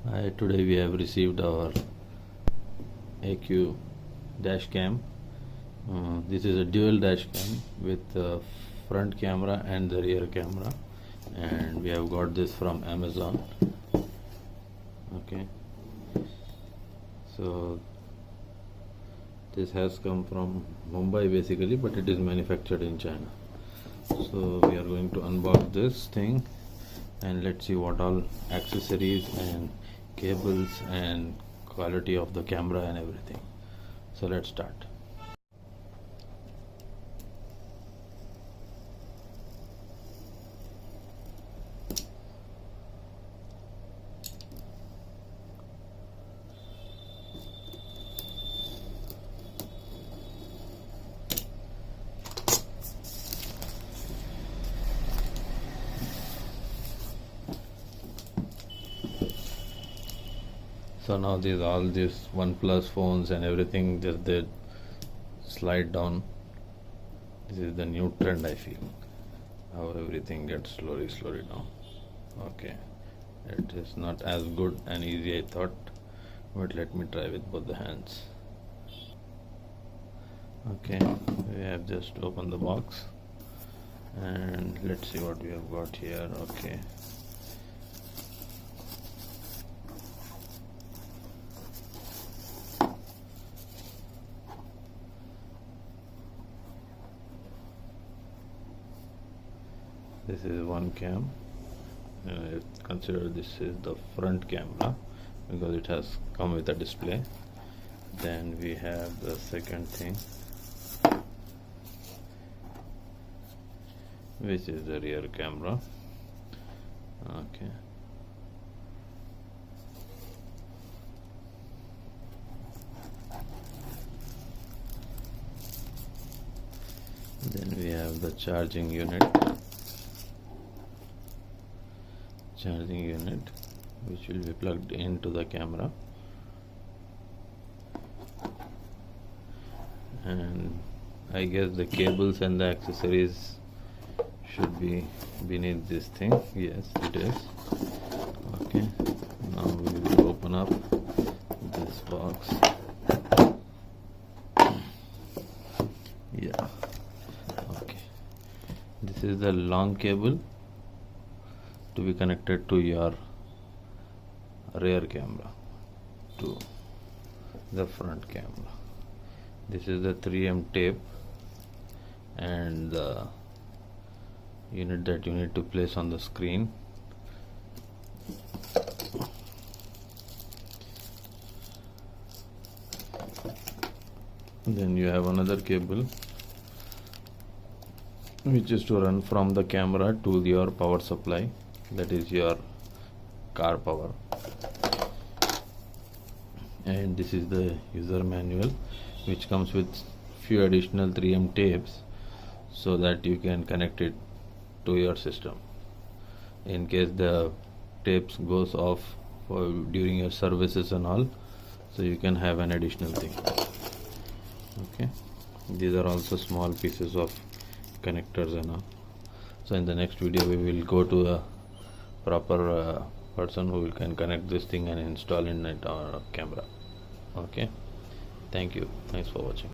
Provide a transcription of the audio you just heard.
Today we have received our AQ dash cam. This is a dual dash cam with the front camera and the rear camera, and we have got this from Amazon. Okay, so this has come from Mumbai basically, but it is manufactured in China. So we are going to unbox this thing and let's see what all accessories and cables and quality of the camera and everything. So let's start. So now all these OnePlus phones and everything, just they slide down. This is the new trend, I feel, how everything gets slowly down. Okay, it is not as good and easy I thought, but let me try with both the hands. Okay, we have just opened the box and let's see what we have got here. Okay, this is one cam. Consider this is the front camera because it has come with a display. Then we have the second thing, which is the rear camera. Okay, then we have the charging unit, which will be plugged into the camera, and I guess the cables and the accessories should be beneath this thing. Yes, it is. Okay, now we will open up this box. Yeah, okay, this is the long cable to be connected to your rear camera to the front camera. This is the 3M tape and the unit that you need to place on the screen. Then you have another cable which is to run from the camera to your power supply, that is your car power. And this is the user manual, which comes with few additional 3M tapes so that you can connect it to your system in case the tapes goes off during your services and all, so you can have an additional thing. Okay, these are also small pieces of connectors and all. So in the next video we will go to a proper person who can connect this thing and install in it our camera. Okay, thank you, thanks for watching.